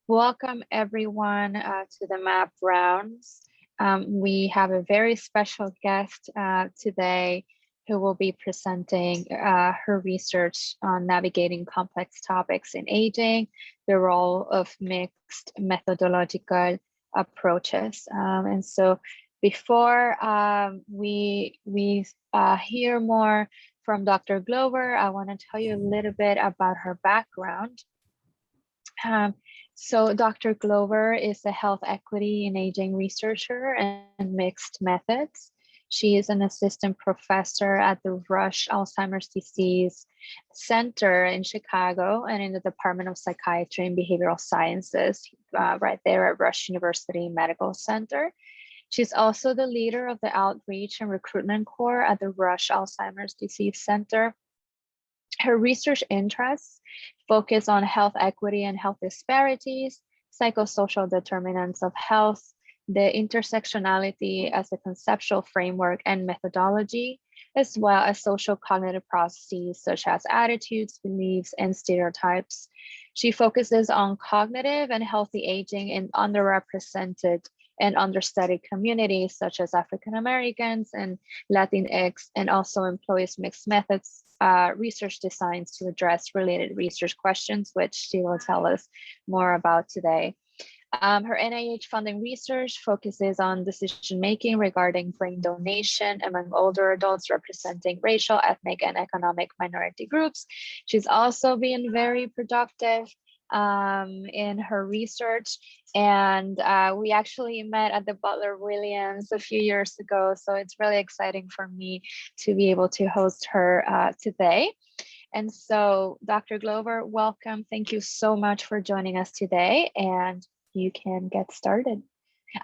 Welcome everyone to the MAPP Rounds. We have a very special guest today who will be presenting her research on navigating complex topics in aging, the role of mixed methodological approaches. And so before we hear more from Dr. Glover, I want to tell you a little bit about her background. So Dr. Glover is a health equity and aging researcher and mixed methods. She is an assistant professor at the Rush Alzheimer's Disease Center in Chicago and in the Department of Psychiatry and Behavioral Sciences, right there at Rush University Medical Center. She's also the leader of the Outreach and Recruitment Core at the Rush Alzheimer's Disease Center. Her research interests focus on health equity and health disparities, psychosocial determinants of health, the intersectionality as a conceptual framework and methodology, as well as social cognitive processes such as attitudes, beliefs, and stereotypes. She focuses on cognitive and healthy aging in underrepresented and understudied communities such as African Americans and Latinx, and also employs mixed methods research designs to address related research questions, which she will tell us more about today. Her NIH funding research focuses on decision-making regarding brain donation among older adults representing racial, ethnic, and economic minority groups. She's also been very productive in her research, and we actually met at the Butler Williams a few years ago, so it's really exciting for me to be able to host her today. And so Dr. Glover, welcome. Thank you so much for joining us today, and you can get started.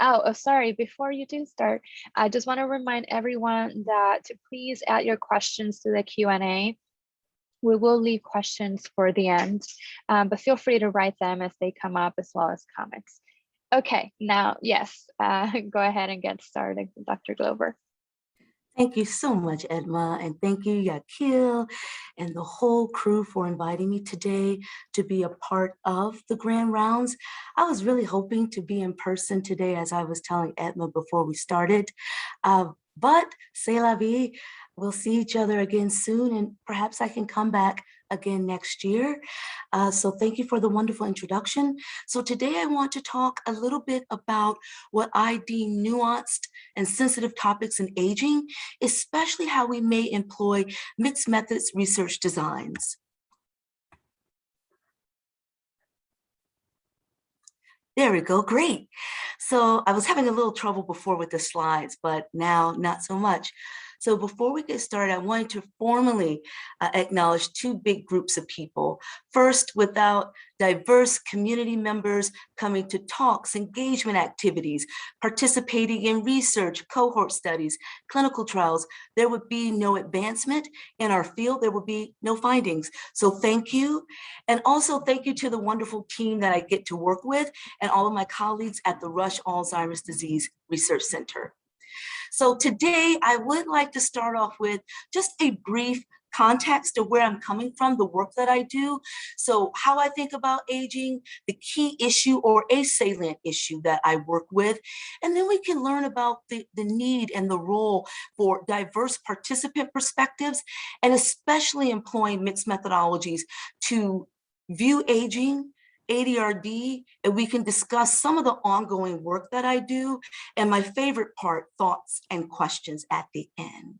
Oh, sorry, before you do start, I just want to remind everyone that to please add your questions to the Q&A. We will leave questions for the end, but feel free to write them as they come up, as well as comments. Okay, now, yes, go ahead and get started, Dr. Glover. Thank you so much, Edma, and thank you, Yakil, and the whole crew for inviting me today to be a part of the Grand Rounds. I was really hoping to be in person today, as I was telling Edma before we started, but c'est la vie. We'll see each other again soon, and perhaps I can come back again next year. So thank you for the wonderful introduction. So today I want to talk a little bit about what I deem nuanced and sensitive topics in aging, especially how we may employ mixed methods research designs. There we go, great. So I was having a little trouble before with the slides, but now not so much. So before we get started, I wanted to formally acknowledge two big groups of people. First, without diverse community members coming to talks, engagement activities, participating in research, cohort studies, clinical trials, there would be no advancement in our field, there would be no findings. So thank you. And also thank you to the wonderful team that I get to work with and all of my colleagues at the Rush Alzheimer's Disease Research Center. So today I would like to start off with just a brief context of where I'm coming from, the work that I do. So how I think about aging, the key issue or a salient issue that I work with. And then we can learn about the need and the role for diverse participant perspectives, and especially employing mixed methodologies to view aging, ADRD, and we can discuss some of the ongoing work that I do, and my favorite part, thoughts and questions at the end.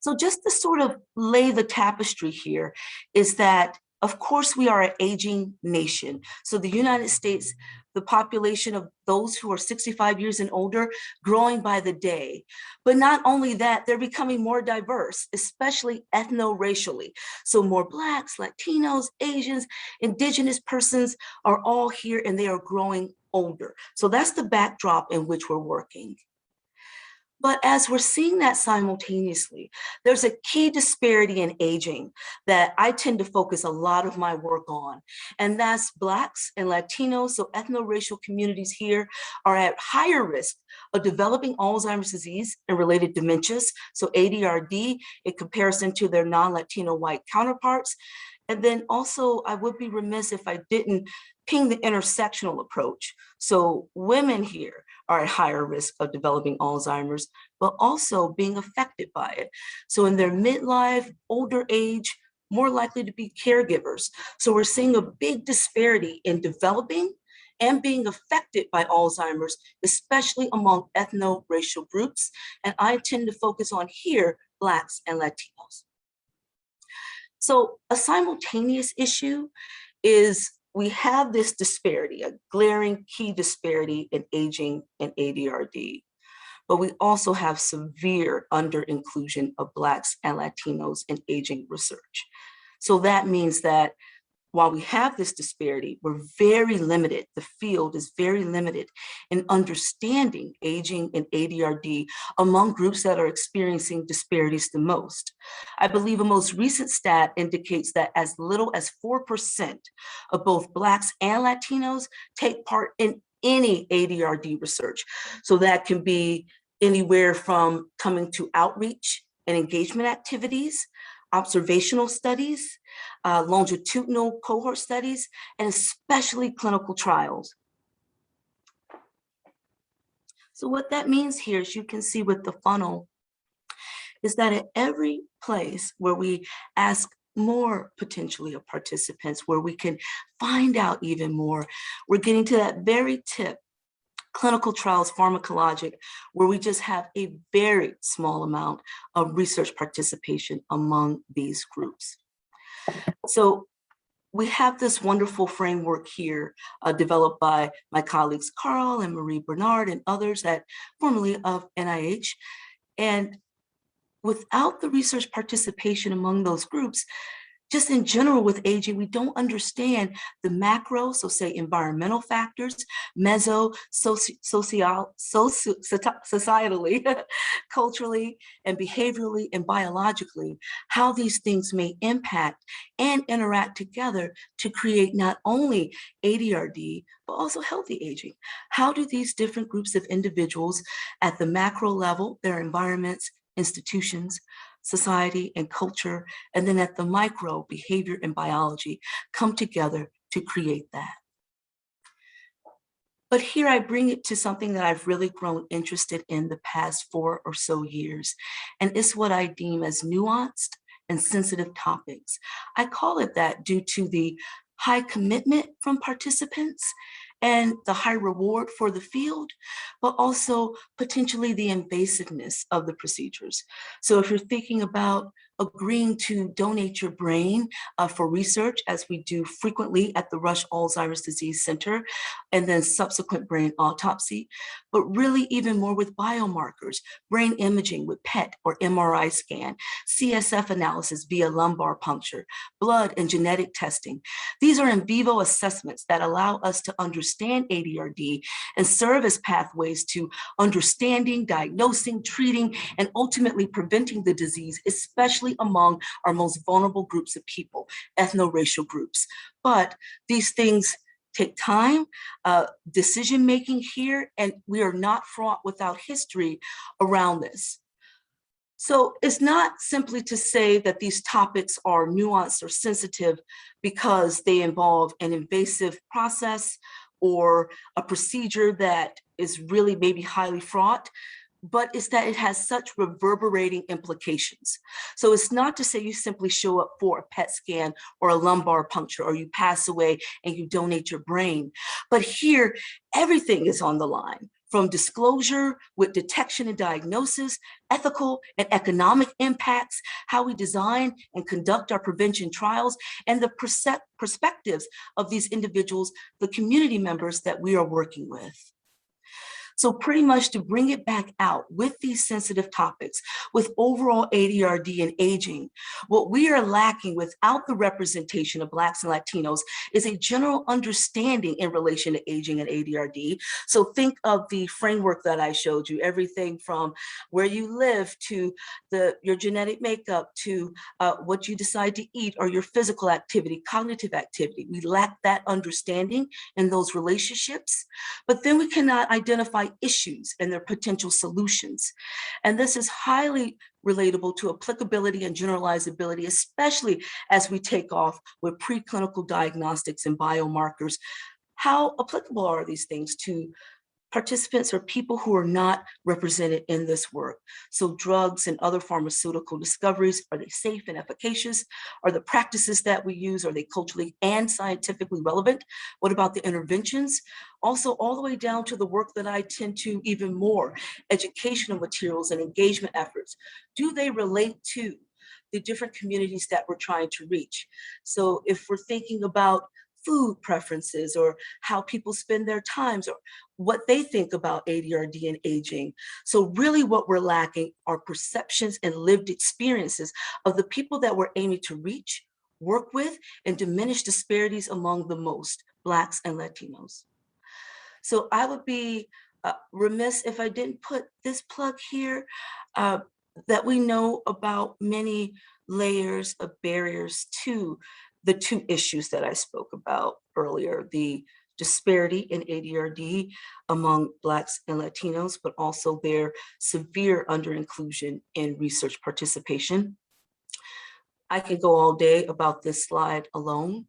So just to sort of lay the tapestry here is that, of course, we are an aging nation. So the United States, the population of those who are 65 years and older, growing by the day. But not only that, they're becoming more diverse, especially ethno-racially. So more Blacks, Latinos, Asians, Indigenous persons are all here, and they are growing older. So that's the backdrop in which we're working. But as we're seeing that simultaneously, there's a key disparity in aging that I tend to focus a lot of my work on, and that's Blacks and Latinos, so ethno-racial communities here are at higher risk of developing Alzheimer's disease and related dementias, so ADRD, in comparison to their non-Latino white counterparts. And then also, I would be remiss if I didn't ping the intersectional approach. So women here are at higher risk of developing Alzheimer's, but also being affected by it. So in their midlife, older age, more likely to be caregivers. So we're seeing a big disparity in developing and being affected by Alzheimer's, especially among ethno-racial groups. And I tend to focus on here, Blacks and Latinos. So a simultaneous issue is we have this disparity, a glaring key disparity in aging and ADRD, but we also have severe under-inclusion of Blacks and Latinos in aging research. So that means that while we have this disparity, we're very limited, the field is very limited in understanding aging and ADRD among groups that are experiencing disparities the most. I believe a most recent stat indicates that as little as 4% of both Blacks and Latinos take part in any ADRD research. So that can be anywhere from coming to outreach and engagement activities, observational studies, longitudinal cohort studies, and especially clinical trials. So what that means here, as you can see with the funnel, is that at every place where we ask more potentially of participants, where we can find out even more, we're getting to that very tip, clinical trials pharmacologic, where we just have a very small amount of research participation among these groups. So we have this wonderful framework here developed by my colleagues Carl and Marie Bernard and others formerly of NIH. And without the research participation among those groups, just in general with aging, we don't understand the macro, so say environmental factors, meso, societally, culturally, and behaviorally and biologically, how these things may impact and interact together to create not only ADRD, but also healthy aging. How do these different groups of individuals at the macro level, their environments, institutions, society and culture, and then at the micro, behavior and biology come together to create that. But here I bring it to something that I've really grown interested in the past 4 or so years, and it's what I deem as nuanced and sensitive topics. I call it that due to the high commitment from participants and the high reward for the field, but also potentially the invasiveness of the procedures. So if you're thinking about agreeing to donate your brain for research, as we do frequently at the Rush Alzheimer's Disease Center, and then subsequent brain autopsy, but really even more with biomarkers, brain imaging with PET or MRI scan, CSF analysis via lumbar puncture, blood and genetic testing. These are in vivo assessments that allow us to understand ADRD and serve as pathways to understanding, diagnosing, treating, and ultimately preventing the disease, especially among our most vulnerable groups of people, ethno-racial groups. But these things take time, decision-making here, and we are not fraught without history around this. So it's not simply to say that these topics are nuanced or sensitive because they involve an invasive process or a procedure that is really maybe highly fraught, but it's that it has such reverberating implications. So it's not to say you simply show up for a PET scan or a lumbar puncture, or you pass away and you donate your brain. But here, everything is on the line, from disclosure with detection and diagnosis, ethical and economic impacts, how we design and conduct our prevention trials, and the perspectives of these individuals, the community members that we are working with. So pretty much to bring it back out with these sensitive topics, with overall ADRD and aging, what we are lacking without the representation of Blacks and Latinos is a general understanding in relation to aging and ADRD. So think of the framework that I showed you, everything from where you live to your genetic makeup to what you decide to eat or your physical activity, cognitive activity. We lack that understanding in those relationships, but then we cannot identify underlying issues and their potential solutions. And this is highly relatable to applicability and generalizability, especially as we take off with preclinical diagnostics and biomarkers. How applicable are these things to participants or people who are not represented in this work? So drugs and other pharmaceutical discoveries, are they safe and efficacious? Are the practices that we use, are they culturally and scientifically relevant? What about the interventions? Also, all the way down to the work that I tend to even more, educational materials and engagement efforts. Do they relate to the different communities that we're trying to reach? So if we're thinking about food preferences or how people spend their times or what they think about ADRD and aging. So really what we're lacking are perceptions and lived experiences of the people that we're aiming to reach, work with, and diminish disparities among the most, Blacks and Latinos. So I would be remiss if I didn't put this plug here, that we know about many layers of barriers to the two issues that I spoke about earlier, the disparity in ADRD among Blacks and Latinos, but also their severe under-inclusion in research participation. I can go all day about this slide alone,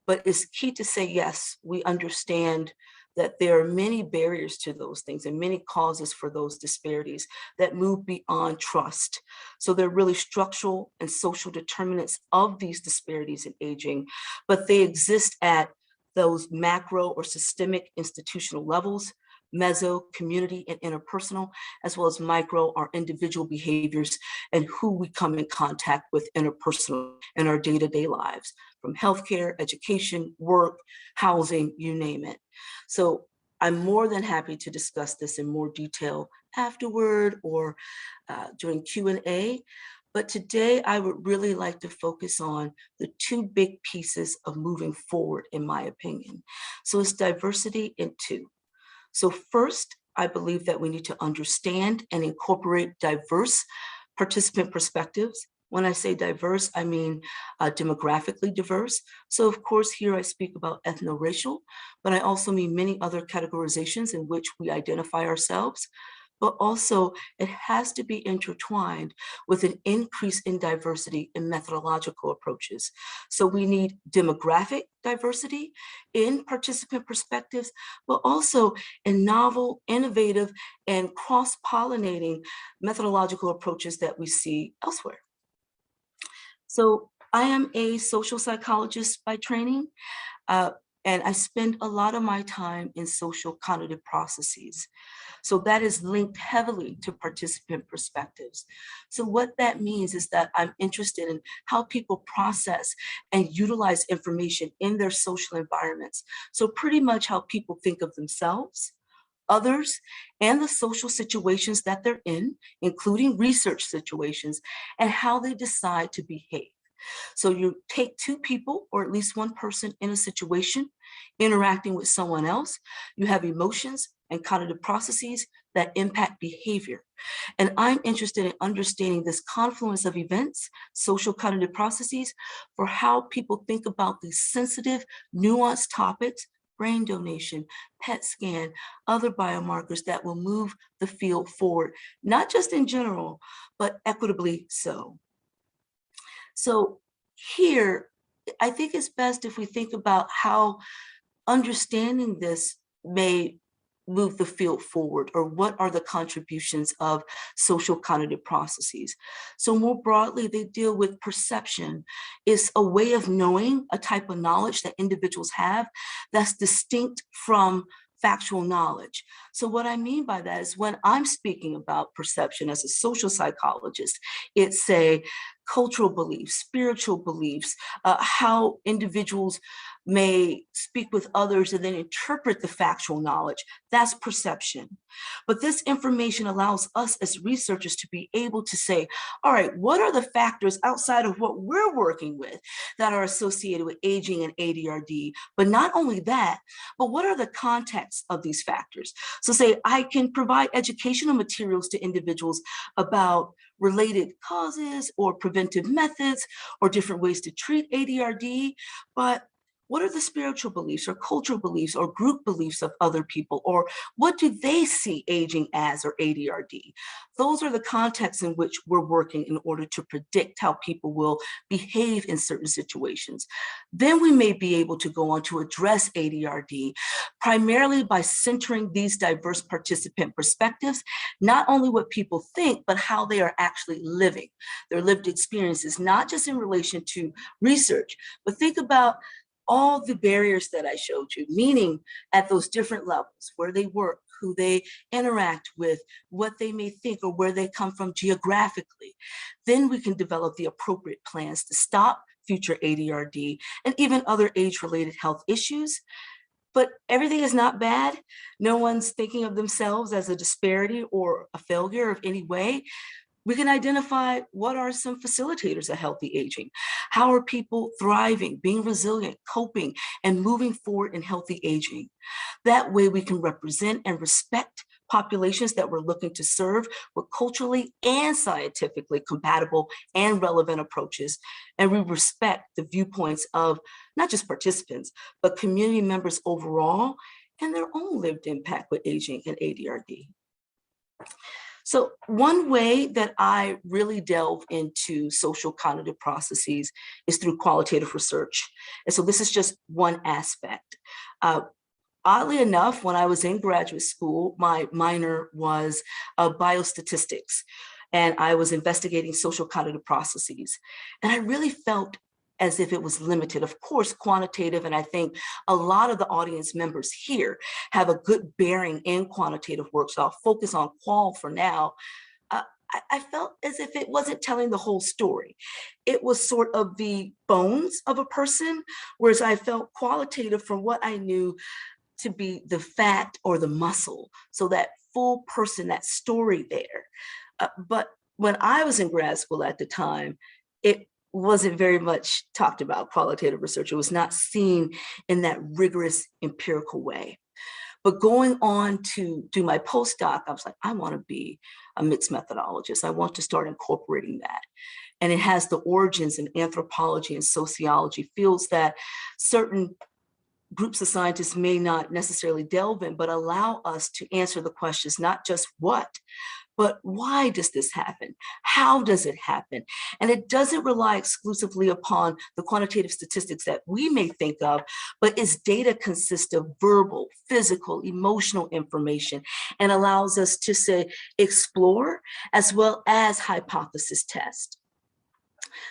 but it's key to say, yes, we understand that there are many barriers to those things and many causes for those disparities that move beyond trust. So they're really structural and social determinants of these disparities in aging, but they exist at those macro or systemic institutional levels, meso, community, and interpersonal, as well as micro, our individual behaviors and who we come in contact with interpersonal in our day-to-day lives, from healthcare, education, work, housing, you name it. So I'm more than happy to discuss this in more detail afterward or during Q&A. But today I would really like to focus on the two big pieces of moving forward, in my opinion. So it's diversity in two. So first, I believe that we need to understand and incorporate diverse participant perspectives. When I say diverse, I mean demographically diverse. So of course, here I speak about ethno-racial, but I also mean many other categorizations in which we identify ourselves. But also it has to be intertwined with an increase in diversity in methodological approaches. So we need demographic diversity in participant perspectives, but also in novel, innovative, and cross-pollinating methodological approaches that we see elsewhere. So I am a social psychologist by training, and I spend a lot of my time in social cognitive processes. So that is linked heavily to participant perspectives. So what that means is that I'm interested in how people process and utilize information in their social environments. So pretty much how people think of themselves, others, and the social situations that they're in, including research situations, and how they decide to behave. So you take two people, or at least one person in a situation, interacting with someone else, you have emotions and cognitive processes that impact behavior. And I'm interested in understanding this confluence of events, social cognitive processes, for how people think about these sensitive, nuanced topics, brain donation, PET scan, other biomarkers that will move the field forward, not just in general, but equitably so. So here, I think it's best if we think about how understanding this may move the field forward, or what are the contributions of social cognitive processes. So more broadly, they deal with perception. It's a way of knowing, a type of knowledge that individuals have that's distinct from factual knowledge. So what I mean by that is, when I'm speaking about perception as a social psychologist, it's say cultural beliefs, spiritual beliefs, how individuals may speak with others and then interpret the factual knowledge. That's perception. But this information allows us as researchers to be able to say, all right, what are the factors outside of what we're working with that are associated with aging and ADRD? But not only that, but what are the contexts of these factors? So say I can provide educational materials to individuals about related causes or preventive methods or different ways to treat ADRD, but What are the spiritual beliefs or cultural beliefs or group beliefs of other people? Or what do they see aging as or ADRD? Those are the contexts in which we're working in order to predict how people will behave in certain situations. Then we may be able to go on to address ADRD, primarily by centering these diverse participant perspectives, not only what people think, but how they are actually living, their lived experiences, not just in relation to research, but think about all the barriers that I showed you, meaning at those different levels, where they work, who they interact with, what they may think, or where they come from geographically. Then we can develop the appropriate plans to stop future ADRD and even other age-related health issues. But everything is not bad. No one's thinking of themselves as a disparity or a failure of any way. We can identify what are some facilitators of healthy aging. How are people thriving, being resilient, coping, and moving forward in healthy aging? That way we can represent and respect populations that we're looking to serve with culturally and scientifically compatible and relevant approaches. And we respect the viewpoints of not just participants, but community members overall and their own lived impact with aging and ADRD. So one way that I really delve into social cognitive processes is through qualitative research. And so this is just one aspect. Oddly enough, when I was in graduate school, my minor was biostatistics, and I was investigating social cognitive processes. And I really felt as if it was limited. Of course, quantitative, and I think a lot of the audience members here have a good bearing in quantitative work, so I'll focus on qual for now. I felt as if it wasn't telling the whole story. It was sort of the bones of a person, whereas I felt qualitative from what I knew to be the fat or the muscle, so that full person, that story there. But when I was in grad school at the time, it wasn't very much talked about qualitative research. It was not seen in that rigorous empirical way. But going on to do my postdoc, I was like, I want to be a mixed methodologist. I want to start incorporating that. And it has the origins in anthropology and sociology, fields that certain groups of scientists may not necessarily delve in, but allow us to answer the questions, not just what, but why does this happen? How does it happen? And it doesn't rely exclusively upon the quantitative statistics that we may think of, but its data consists of verbal, physical, emotional information, and allows us to say, explore, as well as hypothesis test.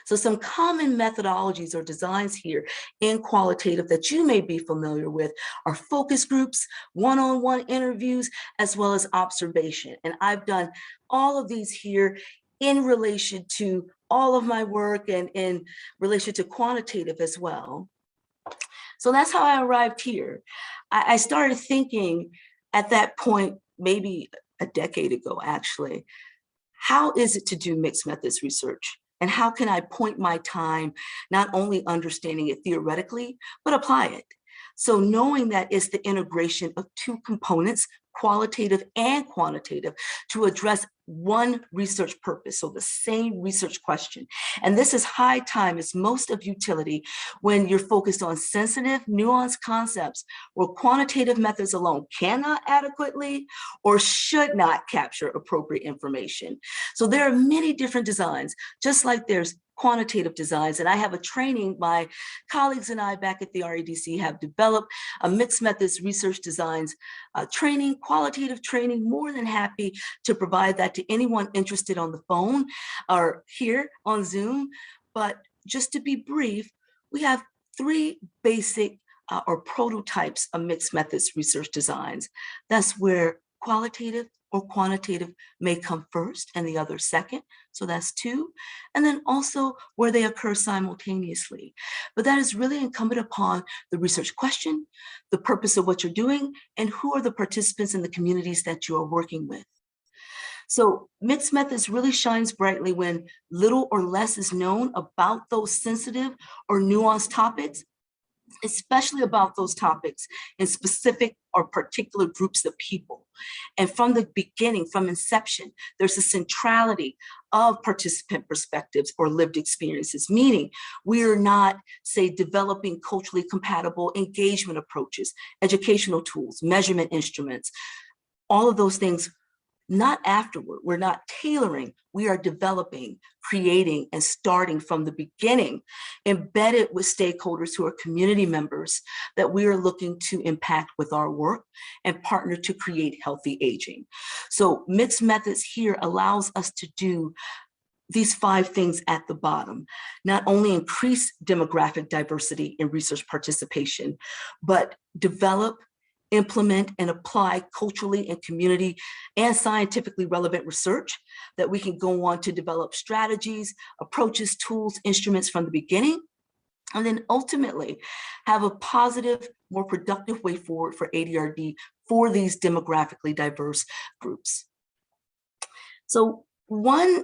So some common methodologies or designs here in qualitative that you may be familiar with are focus groups, one-on-one interviews, as well as observation. And I've done all of these here in relation to all of my work and in relation to quantitative as well. So that's how I arrived here. I started thinking at that point, maybe a decade ago, actually, how is it to do mixed methods research? And how can I point my time, not only understanding it theoretically, but apply it? So knowing that it's the integration of two components, qualitative and quantitative, to address one research purpose, so the same research question. And this is high time, it's most of utility when you're focused on sensitive, nuanced concepts where quantitative methods alone cannot adequately or should not capture appropriate information. So there are many different designs, just like there's quantitative designs. And I have a training, my colleagues and I back at the REDC have developed a mixed methods research designs training, qualitative training, more than happy to provide that to anyone interested on the phone or here on Zoom. But just to be brief, we have three basic or prototypes of mixed methods research designs. That's where qualitative or quantitative may come first and the other second. So that's two. And then also where they occur simultaneously. But that is really incumbent upon the research question, the purpose of what you're doing, and who are the participants in the communities that you are working with. So mixed methods really shines brightly when little or less is known about those sensitive or nuanced topics. especially about those topics in specific or particular groups of people. And from the beginning, from inception, there's a centrality of participant perspectives or lived experiences, meaning we are not, say, developing culturally compatible engagement approaches, educational tools, measurement instruments, all of those things. Not afterward, we're not tailoring, we are developing, creating, and starting from the beginning, embedded with stakeholders who are community members that we are looking to impact with our work and partner to create healthy aging. So mixed methods here allows us to do these 5 things at the bottom, not only increase demographic diversity in research participation, but develop, implement, and apply culturally and community and scientifically relevant research that we can go on to develop strategies, approaches, tools, instruments from the beginning, and then ultimately have a positive, more productive way forward for ADRD for these demographically diverse groups. So one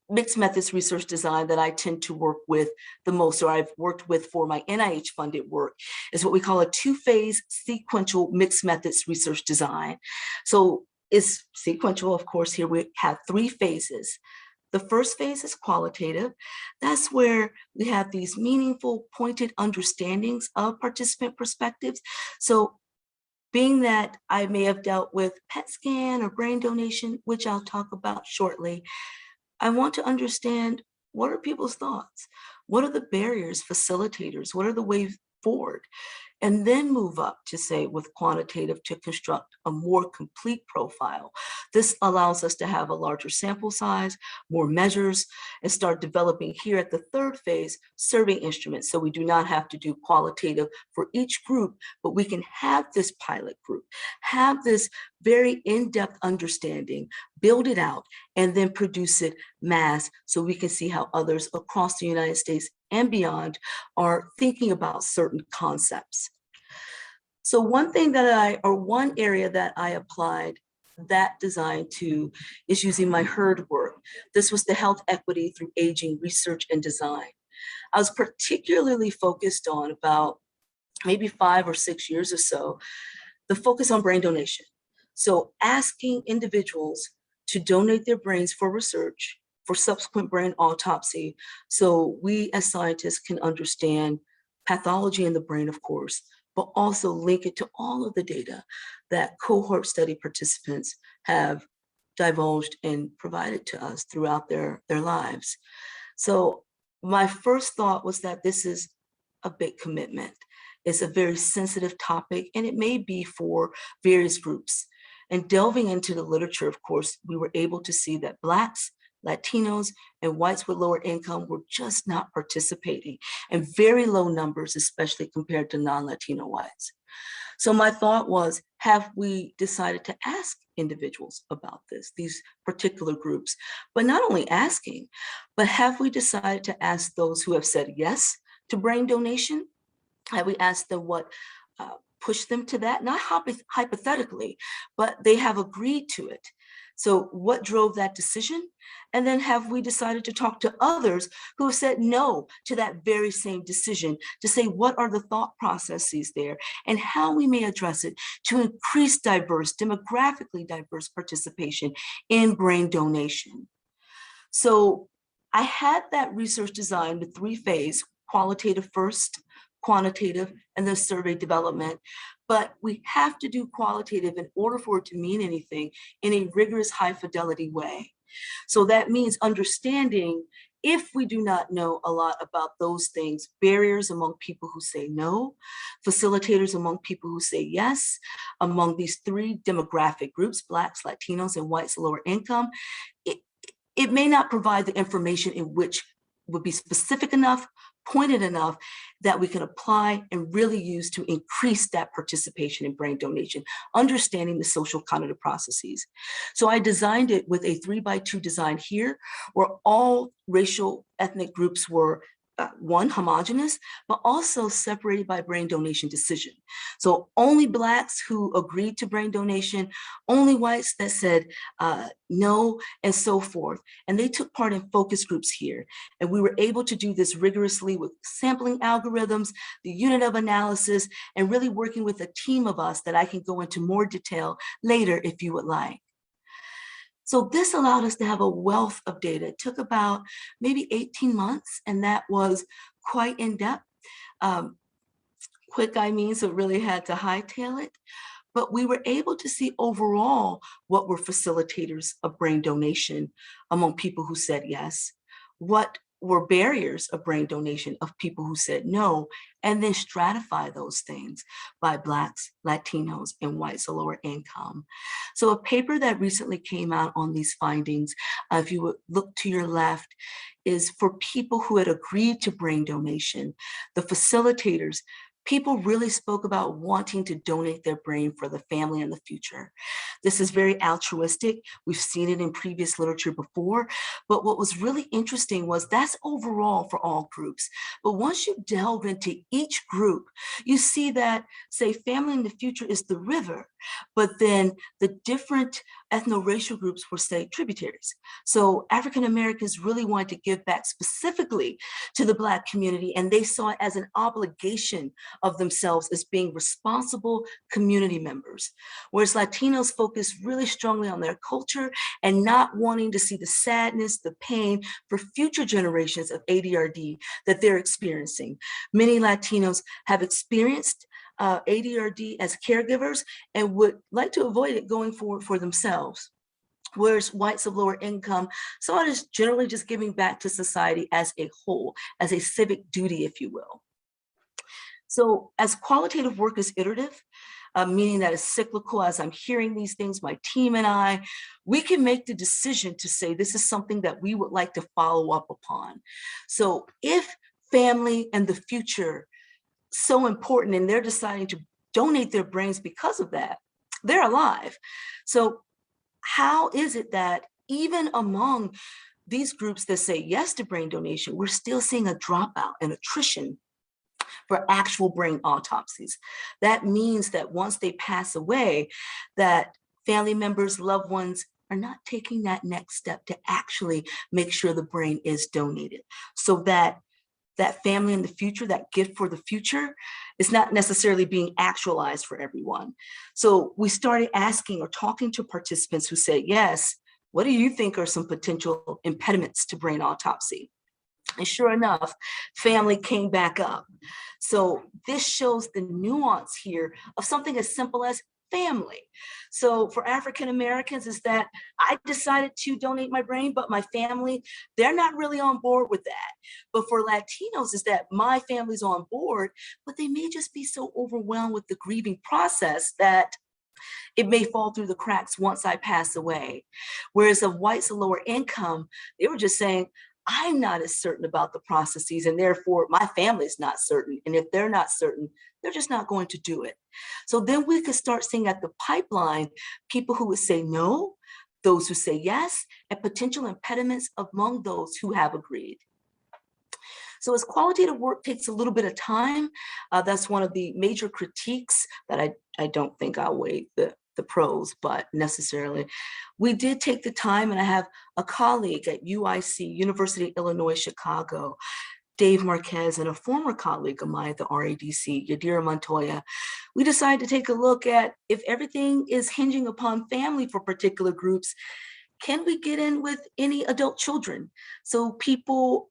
mixed methods research design that I tend to work with the most, or I've worked with for my NIH funded work, is what we call a 2-phase sequential mixed methods research design. So it's sequential, of course. Here we have 3 phases. The first phase is qualitative. That's where we have these meaningful, pointed understandings of participant perspectives. So being that I may have dealt with PET scan or brain donation, which I'll talk about shortly, I want to understand, what are people's thoughts? What are the barriers, facilitators? What are the ways forward? And then move up to, say, with quantitative, to construct a more complete profile. This allows us to have a larger sample size, more measures, and start developing here at the 3rd phase, survey instruments. So we do not have to do qualitative for each group, but we can have this pilot group, have this very in-depth understanding, build it out, and then produce it mass so we can see how others across the United States and beyond are thinking about certain concepts. So one area that I applied that design to is using my herd work. This was the health equity through aging research and design. I was particularly focused on, about maybe 5 or 6 years or so, the focus on brain donation. So asking individuals to donate their brains for research, for subsequent brain autopsy, so we as scientists can understand pathology in the brain, of course, but also link it to all of the data that cohort study participants have divulged and provided to us throughout their lives. So my first thought was that this is a big commitment. It's a very sensitive topic, and it may be for various groups. And delving into the literature, of course, we were able to see that Blacks, Latinos, and whites with lower income were just not participating, and very low numbers, especially compared to non-Latino whites. So my thought was, have we decided to ask individuals about this, these particular groups? But not only asking, but have we decided to ask those who have said yes to brain donation? Have we asked them what pushed them to that? Not hypothetically, but they have agreed to it. So what drove that decision? And then have we decided to talk to others who have said no to that very same decision, to say what are the thought processes there and how we may address it to increase demographically diverse participation in brain donation. So I had that research design with 3 phases, qualitative first, quantitative, and then survey development. But we have to do qualitative in order for it to mean anything in a rigorous, high fidelity way. So that means understanding, if we do not know a lot about those things, barriers among people who say no, facilitators among people who say yes, among these 3 demographic groups, Blacks, Latinos, and whites lower income, it may not provide the information in which would be specific enough, pointed enough, that we can apply and really use to increase that participation in brain donation, understanding the social cognitive processes. So I designed it with a 3x2 design here, where all racial ethnic groups were one, homogenous, but also separated by brain donation decision. So only Blacks who agreed to brain donation, only whites that said no, and so forth. And they took part in focus groups here. And we were able to do this rigorously with sampling algorithms, the unit of analysis, and really working with a team of us that I can go into more detail later if you would like. So this allowed us to have a wealth of data. It took about maybe 18 months, and that was quite in-depth. Quick, I mean, so really had to hightail it. But we were able to see overall what were facilitators of brain donation among people who said yes, what were barriers of brain donation of people who said no, and then stratify those things by Blacks, Latinos, and whites of lower income. So a paper that recently came out on these findings, if you would look to your left, is for people who had agreed to brain donation. The facilitators, people really spoke about wanting to donate their brain for the family in the future. This is very altruistic. We've seen it in previous literature before, but what was really interesting was that's overall for all groups. But once you delve into each group, you see that, say, family in the future is the river, but then the different ethno-racial groups were, say, tributaries. So African Americans really wanted to give back specifically to the Black community, and they saw it as an obligation of themselves as being responsible community members. Whereas Latinos focus really strongly on their culture and not wanting to see the sadness, the pain for future generations of ADRD that they're experiencing. Many Latinos have experienced ADRD as caregivers and would like to avoid it going forward for themselves. Whereas whites of lower income saw it as generally just giving back to society as a whole, as a civic duty, if you will. So as qualitative work is iterative, meaning that it's cyclical, as I'm hearing these things, my team and I, we can make the decision to say this is something that we would like to follow up upon. So if family and the future so important and they're deciding to donate their brains because of that, they're alive. So how is it that even among these groups that say yes to brain donation, we're still seeing a dropout and attrition for actual brain autopsies? That means that once they pass away, that family members, loved ones are not taking that next step to actually make sure the brain is donated. So that family in the future, that gift for the future, is not necessarily being actualized for everyone. So we started asking or talking to participants who said, yes, what do you think are some potential impediments to brain autopsy? And sure enough, family came back up. So this shows the nuance here of something as simple as family. So for African Americans is that I decided to donate my brain, but my family, they're not really on board with that. But for Latinos is that my family's on board, but they may just be so overwhelmed with the grieving process that it may fall through the cracks once I pass away. Whereas of whites of lower income, they were just saying, I'm not as certain about the processes, and therefore my family's not certain. And if they're not certain, they're just not going to do it. So then we could start seeing at the pipeline, people who would say no, those who say yes, and potential impediments among those who have agreed. So as qualitative work takes a little bit of time, that's one of the major critiques that I don't think I'll weigh the pros, but necessarily. We did take the time, and I have a colleague at UIC, University of Illinois, Chicago, Dave Marquez, and a former colleague of mine at the RADC, Yadira Montoya. We decided to take a look at if everything is hinging upon family for particular groups, can we get in with any adult children? So people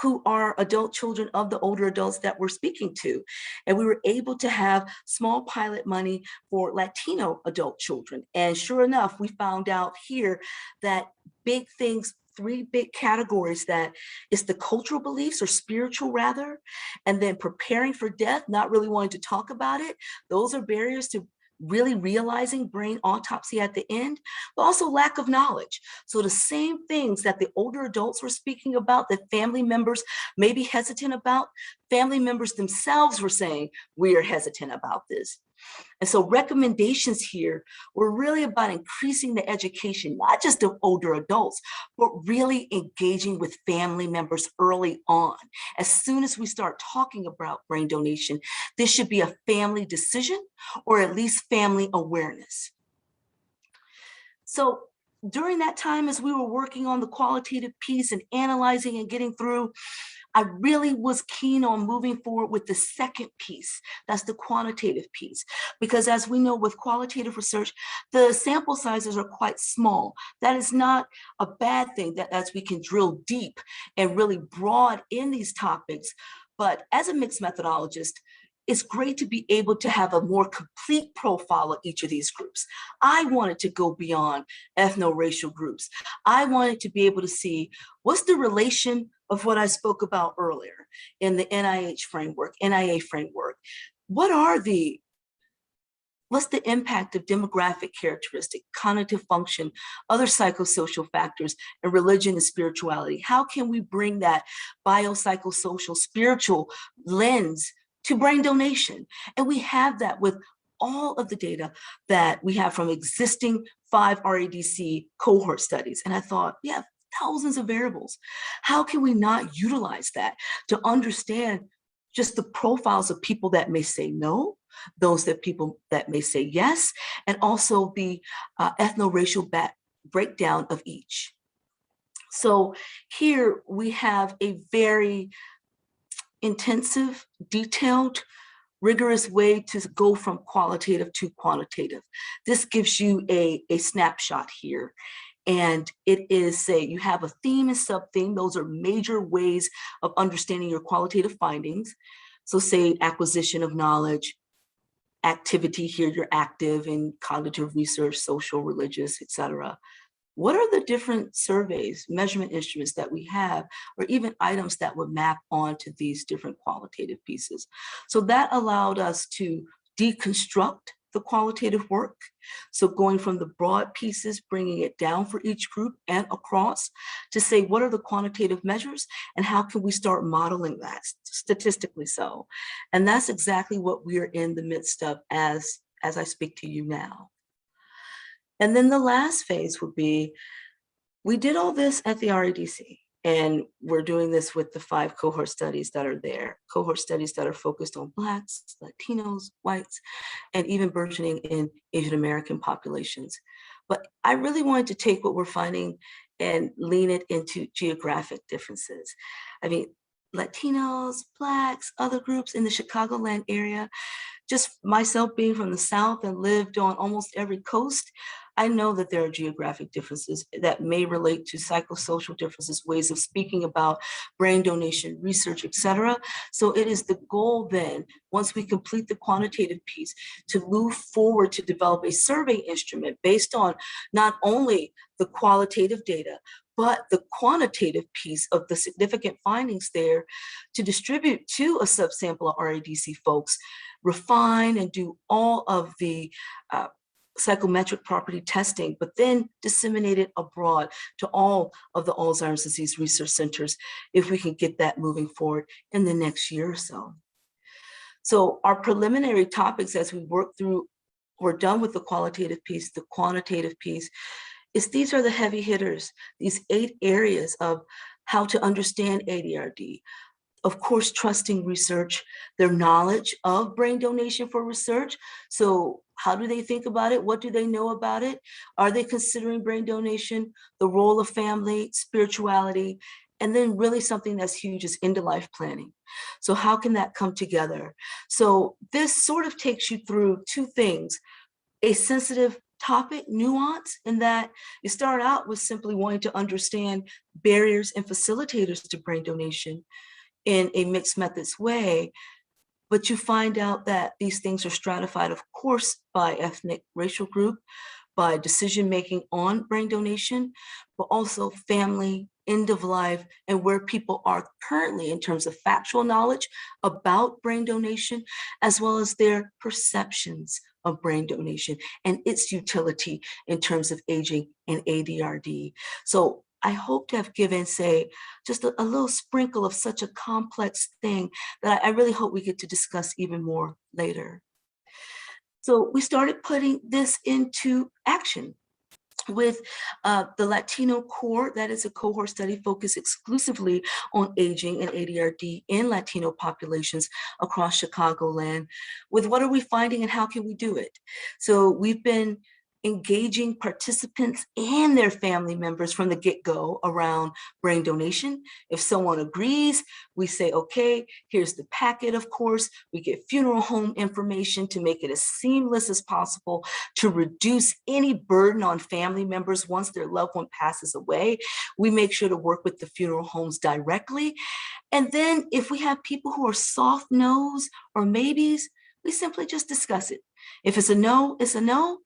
who are adult children of the older adults that we're speaking to. And we were able to have small pilot money for Latino adult children. And sure enough, we found out here that big things, three big categories, that is the cultural beliefs, or spiritual rather, and then preparing for death, not really wanting to talk about it. Those are barriers to really realizing brain autopsy at the end, but also lack of knowledge. So the same things that the older adults were speaking about, that family members may be hesitant about, family members themselves were saying, we are hesitant about this. And so recommendations here were really about increasing the education, not just of older adults, but really engaging with family members early on. As soon as we start talking about brain donation, this should be a family decision or at least family awareness. So during that time, as we were working on the qualitative piece and analyzing and getting through, I really was keen on moving forward with the second piece, that's the quantitative piece. Because as we know with qualitative research, the sample sizes are quite small. That is not a bad thing, that as we can drill deep and really broad in these topics. But as a mixed methodologist, it's great to be able to have a more complete profile of each of these groups. I wanted to go beyond ethno-racial groups. I wanted to be able to see what's the relation of what I spoke about earlier in the NIH framework, NIA framework. What's the impact of demographic characteristic, cognitive function, other psychosocial factors, and religion and spirituality? How can we bring that biopsychosocial, spiritual lens to brain donation? And we have that with all of the data that we have from existing 5 RADC cohort studies. And I thought, yeah, thousands of variables. How can we not utilize that to understand just the profiles of people that may say no, those people that may say yes, and also the ethno-racial breakdown of each. So here we have a very intensive, detailed, rigorous way to go from qualitative to quantitative. This gives you a snapshot here. And it is, say, you have a theme and sub-theme. Those are major ways of understanding your qualitative findings. So say acquisition of knowledge, activity, here you're active in cognitive research, social, religious, etc. What are the different surveys, measurement instruments that we have, or even items that would map onto these different qualitative pieces? So that allowed us to deconstruct the qualitative work. So going from the broad pieces, bringing it down for each group and across to say, what are the quantitative measures and how can we start modeling that statistically so? And that's exactly what we're in the midst of as I speak to you now. And then the last phase would be, we did all this at the RADC, and we're doing this with the 5 cohort studies that are there, cohort studies that are focused on Blacks, Latinos, whites, and even burgeoning in Asian American populations. But I really wanted to take what we're finding and lean it into geographic differences. I mean, Latinos, Blacks, other groups in the Chicagoland area, just myself being from the South and lived on almost every coast, I know that there are geographic differences that may relate to psychosocial differences, ways of speaking about brain donation, research, etc. So it is the goal then, once we complete the quantitative piece, to move forward to develop a survey instrument based on not only the qualitative data, but the quantitative piece of the significant findings there to distribute to a subsample of RADC folks, refine and do all of the psychometric property testing, but then disseminate it abroad to all of the Alzheimer's disease research centers if we can get that moving forward in the next year or so. So our preliminary topics as we work through, we're done with the qualitative piece, the quantitative piece, is these are the heavy hitters, these 8 areas of how to understand ADRD. Of course, trusting research, their knowledge of brain donation for research. So how do they think about it? What do they know about it? Are they considering brain donation, the role of family, spirituality, and then really something that's huge is end-of-life planning. So how can that come together? So this sort of takes you through 2 things, a sensitive topic nuance in that you start out with simply wanting to understand barriers and facilitators to brain donation in a mixed methods way, but you find out that these things are stratified, of course, by ethnic, racial group, by decision-making on brain donation, but also family, end of life, and where people are currently in terms of factual knowledge about brain donation, as well as their perceptions of brain donation and its utility in terms of aging and ADRD. So I hope to have given, say, just a little sprinkle of such a complex thing that I really hope we get to discuss even more later. So we started putting this into action with the Latino Core. That is a cohort study focused exclusively on aging and ADRD in Latino populations across Chicagoland. With what are we finding and how can we do it? So we've been engaging participants and their family members from the get-go around brain donation. If someone agrees, we say, okay, here's the packet, of course. We get funeral home information to make it as seamless as possible to reduce any burden on family members once their loved one passes away. We make sure to work with the funeral homes directly. And then if we have people who are soft no's or maybes, we simply just discuss it. If it's a no, it's a no.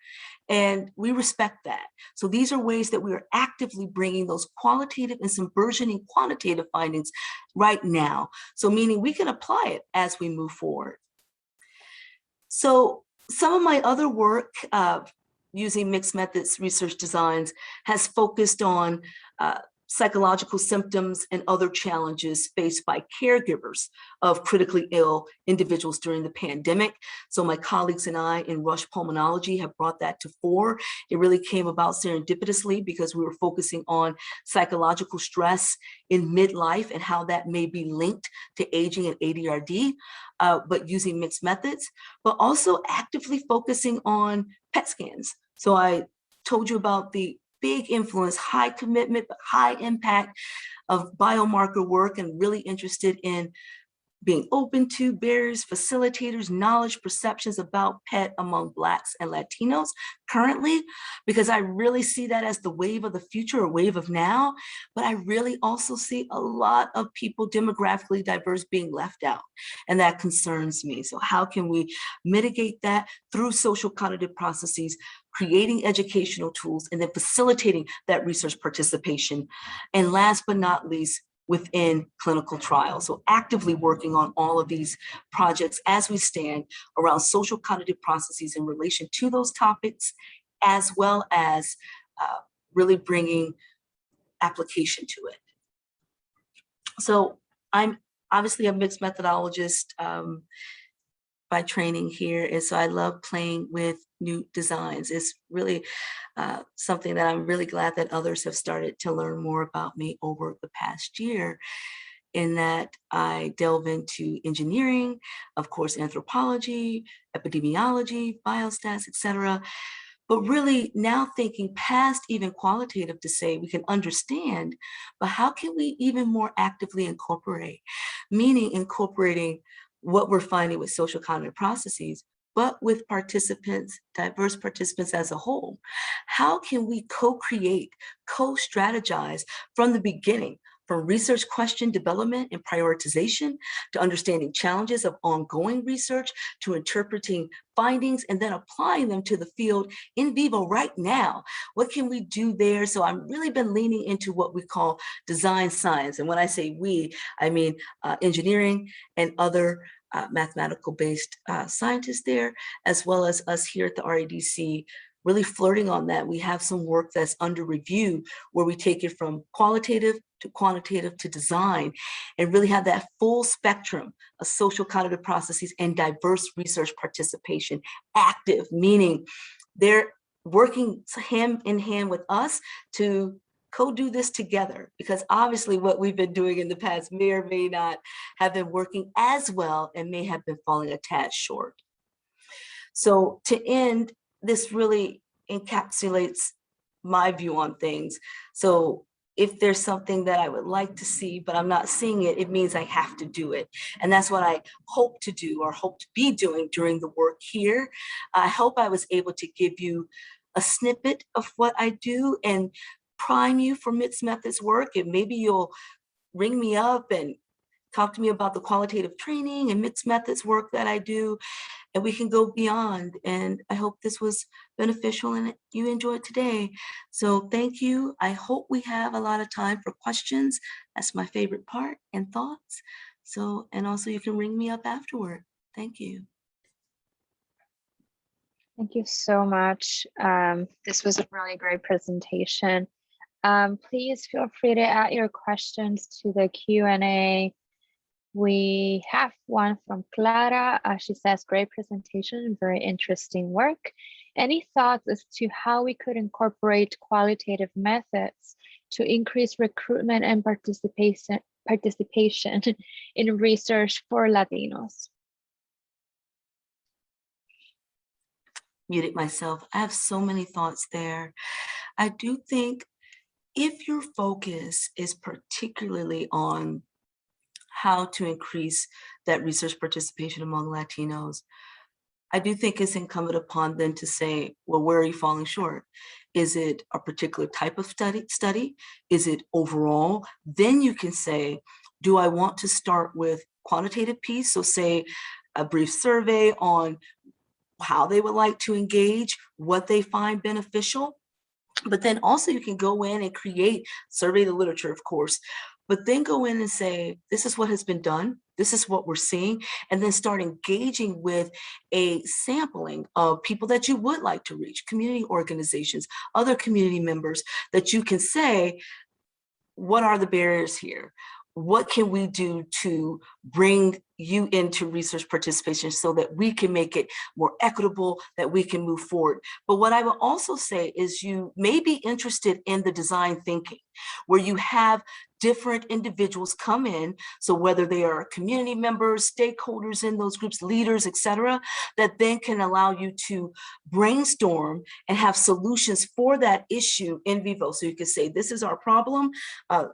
And we respect that. So these are ways that we are actively bringing those qualitative and some burgeoning quantitative findings right now. So meaning we can apply it as we move forward. So some of my other work using mixed methods research designs has focused on psychological symptoms and other challenges faced by caregivers of critically ill individuals during the pandemic. So my colleagues and I in Rush Pulmonology have brought that to fore. It really came about serendipitously because we were focusing on psychological stress in midlife and how that may be linked to aging and ADRD, but using mixed methods, but also actively focusing on PET scans. So I told you about the big influence, high commitment, but high impact of biomarker work, and really interested in being open to barriers, facilitators, knowledge, perceptions about PET among Blacks and Latinos currently, because I really see that as the wave of the future, a wave of now, but I really also see a lot of people demographically diverse being left out, and that concerns me. So how can we mitigate that through social cognitive processes, creating educational tools, and then facilitating that research participation? And last but not least, within clinical trials. So actively working on all of these projects as we stand around social cognitive processes in relation to those topics, as well as really bringing application to it. So I'm obviously a mixed methodologist by training here, and so I love playing with new designs. It's really something that I'm really glad that others have started to learn more about me over the past year, in that I delve into engineering, of course, anthropology, epidemiology, biostats, etc. But really now thinking past even qualitative to say we can understand, but how can we even more actively incorporate, meaning incorporating what we're finding with social cognitive processes, but with participants, diverse participants as a whole. How can we co-create, co-strategize from the beginning, from research question development and prioritization, to understanding challenges of ongoing research, to interpreting findings and then applying them to the field in vivo right now? What can we do there? So I've really been leaning into what we call design science. And when I say we, I mean engineering and other mathematical-based scientists there, as well as us here at the RADC, really flirting on that. We have some work that's under review where we take it from qualitative to quantitative to design, and really have that full spectrum of social cognitive processes and diverse research participation active, meaning they're working hand in hand with us to co-do this together, because obviously what we've been doing in the past may or may not have been working as well and may have been falling a tad short. So to end, this really encapsulates my view on things. So if there's something that I would like to see, but I'm not seeing it, it means I have to do it. And that's what I hope to do, or hope to be doing during the work here. I hope I was able to give you a snippet of what I do and prime you for mixed methods work, and maybe you'll ring me up and talk to me about the qualitative training and mixed methods work that I do, and we can go beyond. And I hope this was beneficial and you enjoyed today. So thank you. I hope we have a lot of time for questions. That's my favorite part, and thoughts. So, and also you can ring me up afterward. Thank you. Thank you so much. This was a really great presentation. Please feel free to add your questions to the Q&A We have one from Clara. She says, great presentation, very interesting work. Any thoughts as to how we could incorporate qualitative methods to increase recruitment and participation in research for Latinos? Muted myself. I have so many thoughts there. I do think if your focus is particularly on how to increase that research participation among Latinos, I do think it's incumbent upon them to say, well, where are you falling short? Is it a particular type of study? Is it overall? Then you can say, do I want to start with quantitative piece? So say a brief survey on how they would like to engage, what they find beneficial. But then also you can go in and survey the literature, of course, but then go in and say, this is what has been done, this is what we're seeing, and then start engaging with a sampling of people that you would like to reach, community organizations, other community members, that you can say, what are the barriers here? What can we do to bring you into research participation so that we can make it more equitable, that we can move forward? But what I will also say is you may be interested in the design thinking, where you have different individuals come in, so whether they are community members, stakeholders in those groups, leaders, etc., that then can allow you to brainstorm and have solutions for that issue in vivo. So you can say, this is our problem,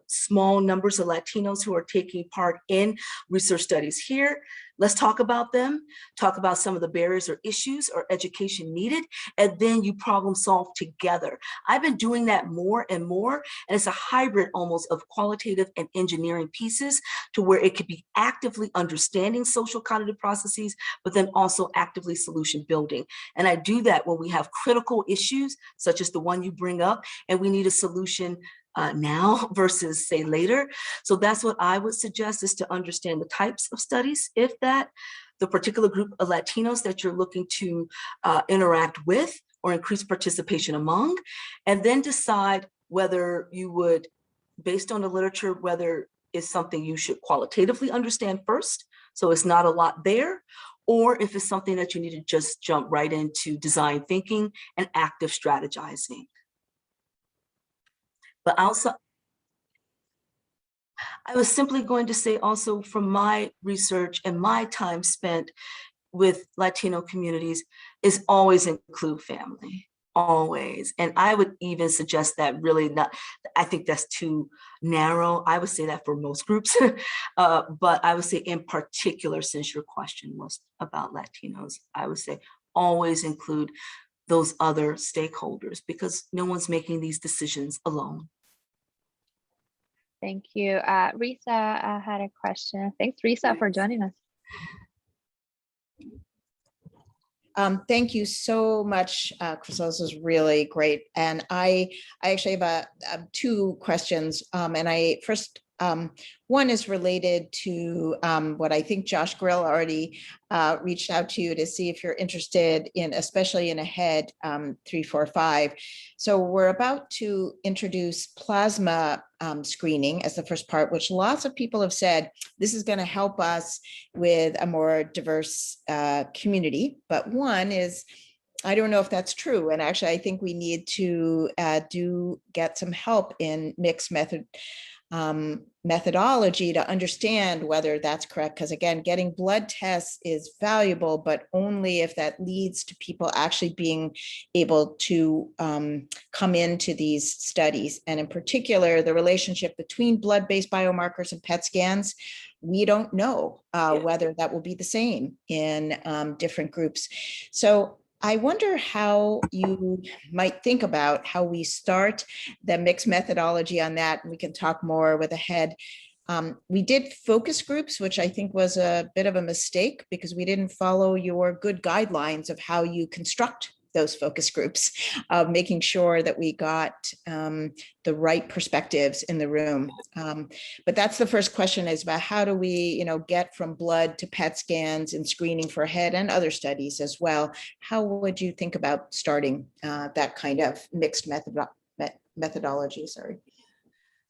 small numbers of Latinos who are taking part in research studies here. Let's talk about them, talk about some of the barriers or issues or education needed, and then you problem solve together. I've been doing that more and more, and it's a hybrid almost of qualitative and engineering pieces, to where it could be actively understanding social cognitive processes, but then also actively solution building. And I do that when we have critical issues, such as the one you bring up, and we need a solution now versus say later. So that's what I would suggest, is to understand the types of studies, if that, the particular group of Latinos that you're looking to interact with or increase participation among, and then decide whether you would, based on the literature, whether it's something you should qualitatively understand first, so it's not a lot there, or if it's something that you need to just jump right into design thinking and active strategizing. But also, I was simply going to say also, from my research and my time spent with Latino communities, is always include family, always. And I would even suggest that really not, I think that's too narrow. I would say that for most groups, but I would say in particular, since your question was about Latinos, I would say always include those other stakeholders, because no one's making these decisions alone. Thank you. Risa had a question. Thanks, Risa, for joining us. Thank you so much, Crystal. This was really great. And I actually have two questions. And I first, one is related to what I think Josh Grill already reached out to you to see if you're interested in, especially in AHEAD 345. So we're about to introduce plasma screening as the first part, which lots of people have said this is going to help us with a more diverse community. But one is, I don't know if that's true. And actually, I think we need to get some help in mixed methodology to understand whether that's correct. Because again, getting blood tests is valuable, but only if that leads to people actually being able to come into these studies. And in particular, the relationship between blood-based biomarkers and PET scans, we don't know whether that will be the same in different groups. So I wonder how you might think about how we start the mixed methodology on that, and we can talk more with AHEAD. We did focus groups, which I think was a bit of a mistake because we didn't follow your good guidelines of how you construct those focus groups, making sure that we got the right perspectives in the room. But that's the first question, is about how do we, get from blood to PET scans and screening for AHEAD and other studies as well. How would you think about starting that kind of mixed methodology? Sorry.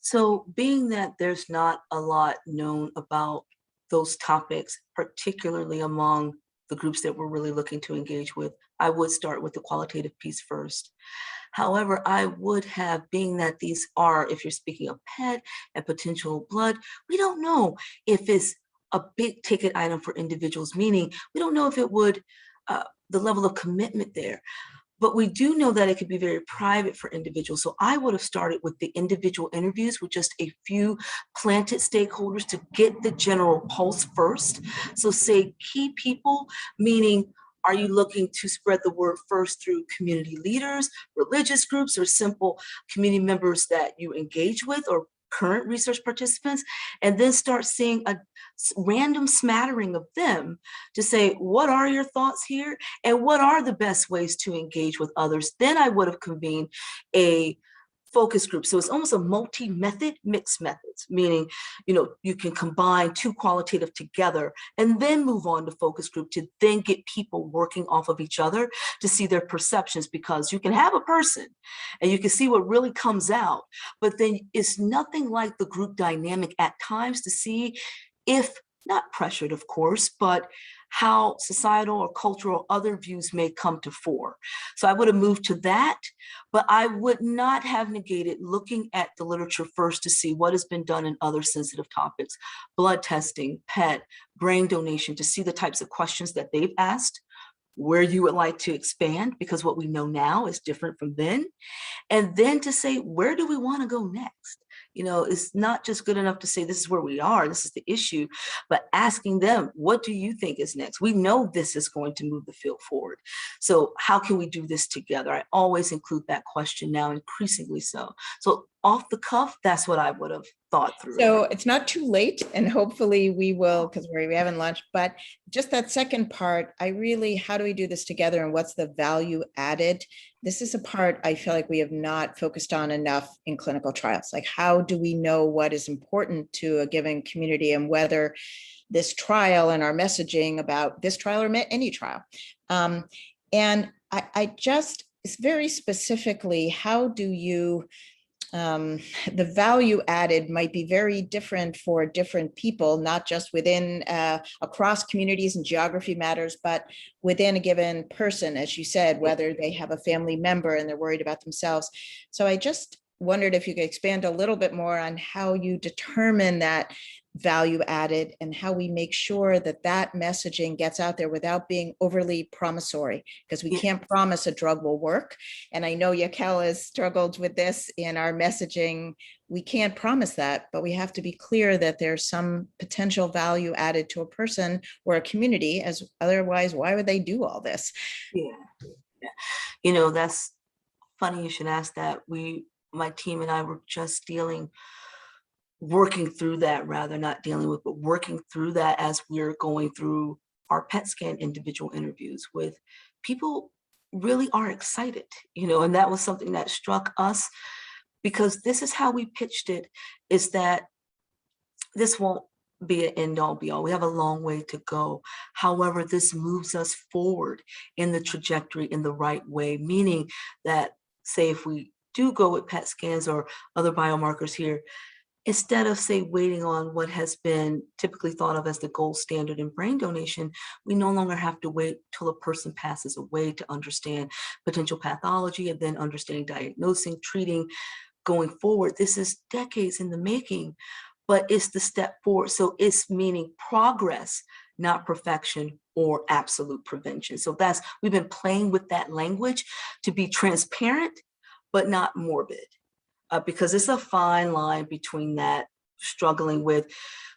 So being that there's not a lot known about those topics, particularly among the groups that we're really looking to engage with, I would start with the qualitative piece first. However, I would have, being that these are, if you're speaking of PET and potential blood, we don't know if it's a big ticket item for individuals, meaning we don't know if it would, the level of commitment there. But we do know that it could be very private for individuals. So I would have started with the individual interviews with just a few planted stakeholders to get the general pulse first. So say key people, meaning, are you looking to spread the word first through community leaders, religious groups, or simple community members that you engage with, or current research participants, and then start seeing a random smattering of them to say, what are your thoughts here? And what are the best ways to engage with others? Then I would have convened a focus group. So it's almost a multi-method, mixed methods, meaning, you can combine two qualitative together and then move on to focus group to then get people working off of each other to see their perceptions, because you can have a person and you can see what really comes out, but then it's nothing like the group dynamic at times to see if, not pressured, of course, but how societal or cultural other views may come to fore. So I would have moved to that, but I would not have negated looking at the literature first to see what has been done in other sensitive topics, blood testing, PET, brain donation, to see the types of questions that they've asked, where you would like to expand, because what we know now is different from then. And then to say, where do we want to go next? It's not just good enough to say, this is where we are, this is the issue, but asking them, what do you think is next? We know this is going to move the field forward. So how can we do this together? I always include that question now, increasingly so. So off the cuff, that's what I would have thought through. So it's not too late, and hopefully we will, because we haven't launched, but just that second part, how do we do this together and what's the value added? This is a part I feel like we have not focused on enough in clinical trials. Like, how do we know what is important to a given community and whether this trial and our messaging about this trial or any trial? And I just, very specifically, how do you, the value added might be very different for different people, not just within across communities and geography matters, but within a given person, as you said, whether they have a family member and they're worried about themselves. So I just wondered if you could expand a little bit more on how you determine that value added and how we make sure that that messaging gets out there without being overly promissory, because we can't promise a drug will work. And I know Yakel has struggled with this in our messaging. We can't promise that, but we have to be clear that there's some potential value added to a person or a community, as otherwise, why would they do all this? Yeah. That's funny you should ask that. My team and I were just working through that, rather not dealing with, but working through that as we're going through our PET scan individual interviews with people. Really are excited, and that was something that struck us, because this is how we pitched it, is that this won't be an end all be all. We have a long way to go. However, this moves us forward in the trajectory in the right way, meaning that, say, if we do go with PET scans or other biomarkers here, instead of, say, waiting on what has been typically thought of as the gold standard in brain donation, we no longer have to wait till a person passes away to understand potential pathology and then understanding, diagnosing, treating, going forward. This is decades in the making, but it's the step forward. So it's meaning progress, not perfection or absolute prevention. So we've been playing with that language to be transparent, but not morbid. Because it's a fine line between that, struggling with,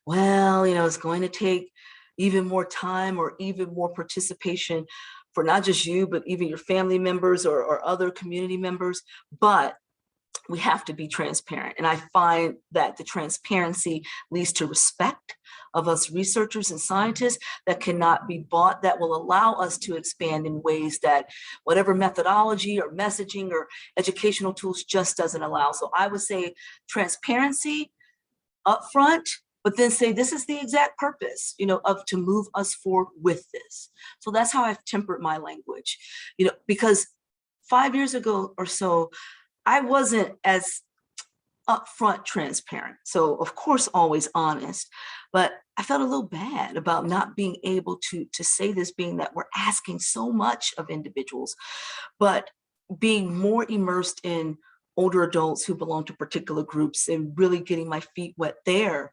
it's going to take even more time or even more participation for not just you, but even your family members or other community members. But we have to be transparent. And I find that the transparency leads to respect of us researchers and scientists that cannot be bought, that will allow us to expand in ways that whatever methodology or messaging or educational tools just doesn't allow. So I would say transparency upfront, but then say, this is the exact purpose, to move us forward with this. So that's how I've tempered my language, because 5 years ago or so, I wasn't as upfront transparent. So of course, always honest, but I felt a little bad about not being able to say this, being that we're asking so much of individuals, but being more immersed in older adults who belong to particular groups and really getting my feet wet there,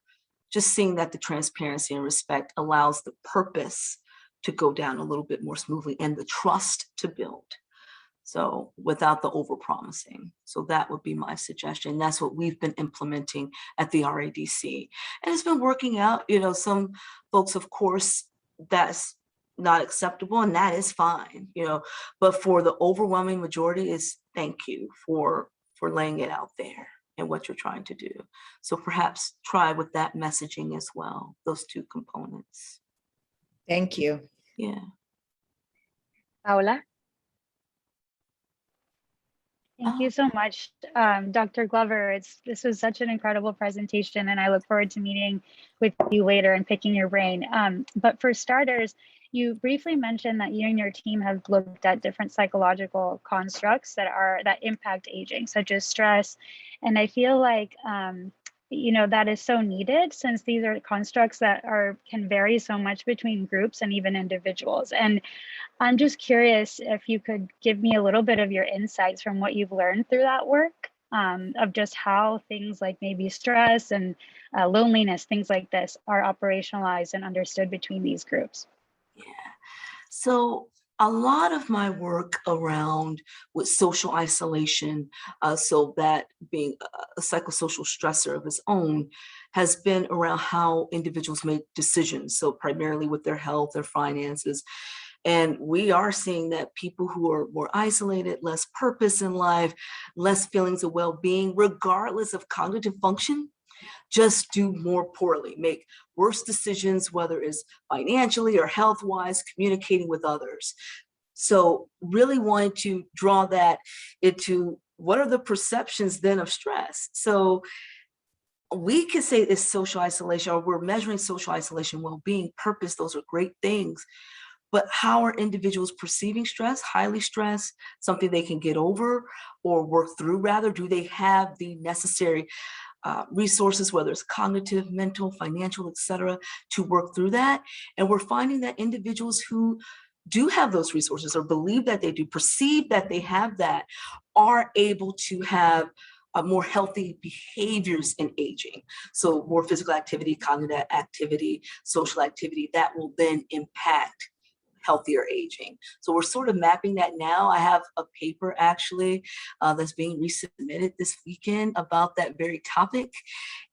just seeing that the transparency and respect allows the purpose to go down a little bit more smoothly and the trust to build. So without the overpromising. So that would be my suggestion. That's what we've been implementing at the RADC. And it's been working out. You know, some folks, of course, that's not acceptable, and that is fine, you know, but for the overwhelming majority is thank you for laying it out there and what you're trying to do. So perhaps try with that messaging as well, those two components. Thank you. Yeah. Paula? Thank you so much, Dr. Glover. This was such an incredible presentation, and I look forward to meeting with you later and picking your brain. But for starters, you briefly mentioned that you and your team have looked at different psychological constructs that impact aging, such as stress. And I feel like you know, that is so needed, since these are constructs that can vary so much between groups and even individuals. And I'm just curious if you could give me a little bit of your insights from what you've learned through that work, of just how things like maybe stress and loneliness, things like this, are operationalized and understood between these groups. Yeah. So a lot of my work around with social isolation, so that being a psychosocial stressor of its own, has been around how individuals make decisions. So primarily with their health, their finances. And we are seeing that people who are more isolated, less purpose in life, less feelings of well-being, regardless of cognitive function, just do more poorly, make worse decisions, whether it's financially or health-wise, communicating with others. So really wanting to draw that into what are the perceptions then of stress? So we could say it's social isolation, or we're measuring social isolation, well-being, purpose, those are great things. But how are individuals perceiving stress? Highly stressed, something they can get over or work through rather? Do they have the necessary resources, whether it's cognitive, mental, financial, et cetera, to work through that? And we're finding that individuals who do have those resources, or believe that they do, perceive that they have that, are able to have more healthy behaviors in aging. So more physical activity, cognitive activity, social activity, that will then impact healthier aging. So we're sort of mapping that now. I have a paper actually that's being resubmitted this weekend about that very topic.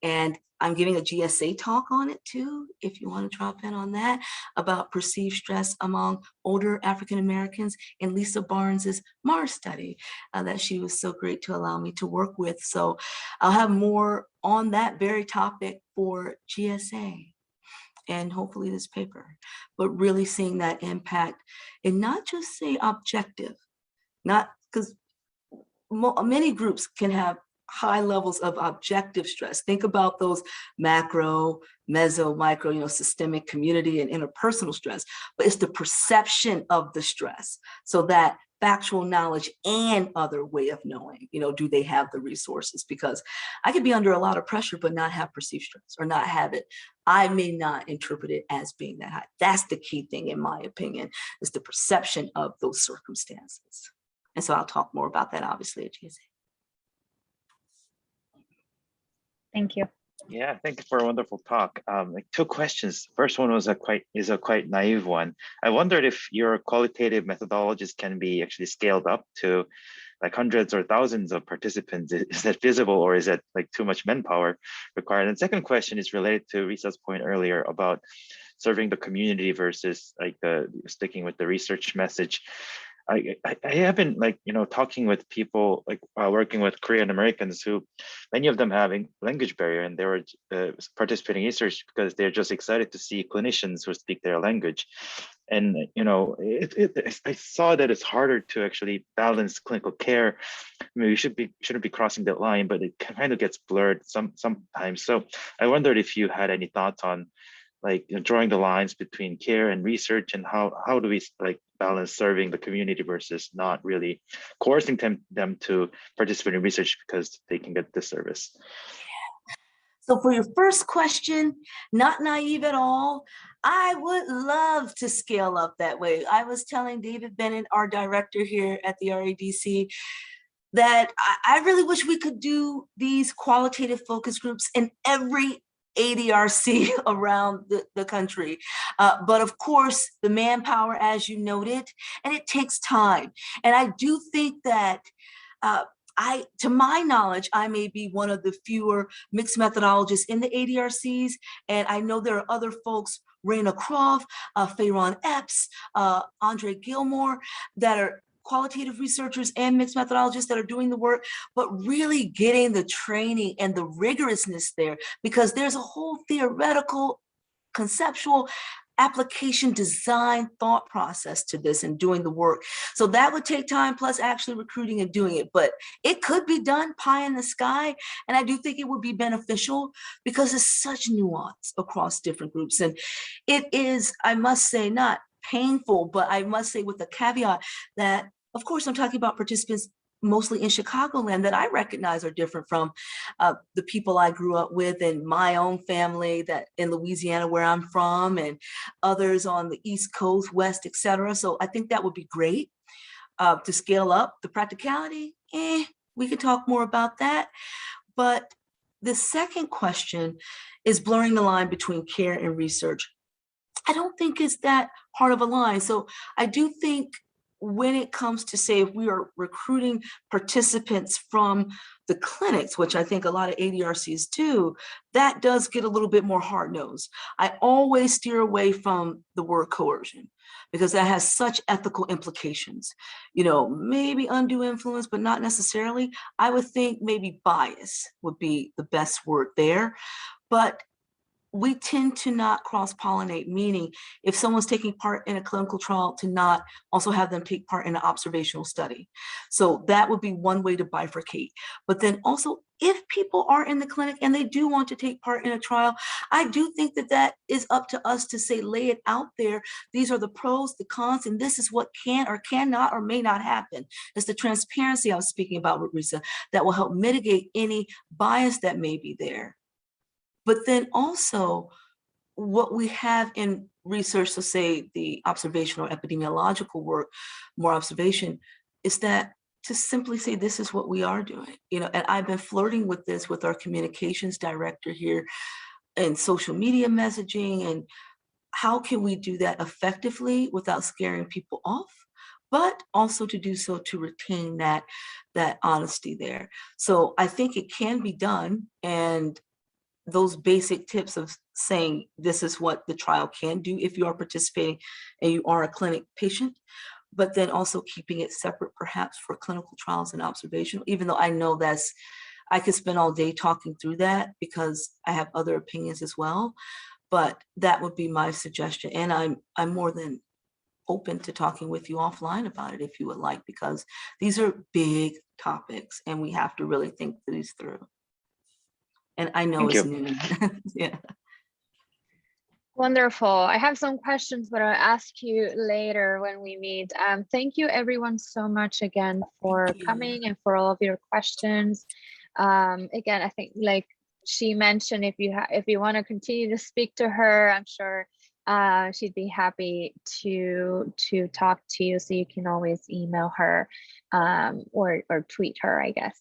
And I'm giving a GSA talk on it too, if you want to drop in on that, about perceived stress among older African Americans in Lisa Barnes's MARS study that she was so great to allow me to work with. So I'll have more on that very topic for GSA. And hopefully this paper, but really seeing that impact, and not just say objective, not because many groups can have high levels of objective stress. Think about those macro, meso, micro, you know, systemic, community, and interpersonal stress, but it's the perception of the stress. So that factual knowledge and other way of knowing, you know, do they have the resources? Because I could be under a lot of pressure, but not have perceived stress, or not have it. I may not interpret it as being that high. That's the key thing, in my opinion, is the perception of those circumstances. And so I'll talk more about that, obviously, at GSA. Thank you. Yeah, thank you for a wonderful talk. Like 2 questions. First one was a quite naive one. I wondered if your qualitative methodologies can be actually scaled up to like hundreds or thousands of participants. Is that feasible, or is that like too much manpower required? And second question is related to Risa's point earlier about serving the community versus like sticking with the research message. I have been, like, you know, talking with people, like working with Korean Americans who, many of them having language barrier, and they were participating in research because they're just excited to see clinicians who speak their language. And, you know, I saw that it's harder to actually balance clinical care. I mean, we shouldn't be crossing that line, but it kind of gets blurred sometimes. So I wondered if you had any thoughts on, like, you know, drawing the lines between care and research, and how do we like balance serving the community versus not really coercing them to participate in research because they can get this service. So for your first question, not naive at all. I would love to scale up that way. I was telling David Bennett, our director here at the RADC, that I really wish we could do these qualitative focus groups in every ADRC around the country. But of course, the manpower, as you noted, and it takes time. And I do think that to my knowledge, I may be one of the fewer mixed methodologists in the ADRCs, and I know there are other folks, Raina Croft, Fayron Epps, Andre Gilmore, that are qualitative researchers and mixed methodologists that are doing the work, but really getting the training and the rigorousness there, because there's a whole theoretical, conceptual, application design thought process to this and doing the work. So that would take time, plus actually recruiting and doing it, but it could be done pie in the sky. And I do think it would be beneficial because it's such nuance across different groups. And it is, I must say, not painful, but I must say with the caveat that, of course, I'm talking about participants mostly in Chicagoland that I recognize are different from the people I grew up with in my own family, that in Louisiana where I'm from, and others on the East Coast, West, etc. So I think that would be great to scale up. The practicality, we could talk more about that. But the second question is blurring the line between care and research. I don't think it's that hard of a line. So I do think when it comes to, say, if we are recruiting participants from the clinics, which I think a lot of ADRCs do, that does get a little bit more hard-nosed. I always steer away from the word coercion because that has such ethical implications. You know, maybe undue influence, but not necessarily. I would think maybe bias would be the best word there. But we tend to not cross-pollinate, meaning if someone's taking part in a clinical trial, to not also have them take part in an observational study. So that would be one way to bifurcate. But then also, if people are in the clinic and they do want to take part in a trial, I do think that that is up to us to say, lay it out there. These are the pros, the cons, and this is what can or cannot or may not happen. It's the transparency I was speaking about with Risa that will help mitigate any bias that may be there. But then also what we have in research, so say the observational epidemiological work, more observation, is that to simply say, this is what we are doing, you know, and I've been flirting with this with our communications director here and social media messaging, and how can we do that effectively without scaring people off, but also to do so to retain that honesty there. So I think it can be done, and those basic tips of saying this is what the trial can do if you are participating and you are a clinic patient, but then also keeping it separate perhaps for clinical trials and observational, even though I know I could spend all day talking through that because I have other opinions as well, but that would be my suggestion. And I'm more than open to talking with you offline about it if you would like, because these are big topics and we have to really think these through. And I know it's new. Yeah. Wonderful. I have some questions, but I'll ask you later when we meet. Thank you everyone so much again for coming and for all of your questions. Again, I think like she mentioned, if you want to continue to speak to her, I'm sure she'd be happy to talk to you. So you can always email her or tweet her, I guess.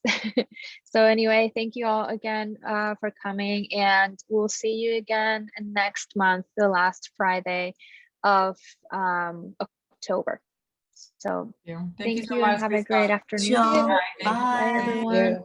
So anyway, thank you all again for coming, and we'll see you again next month, the last Friday of October. So Thank you thank so you much, and have a Krista. great afternoon. Bye. Bye everyone.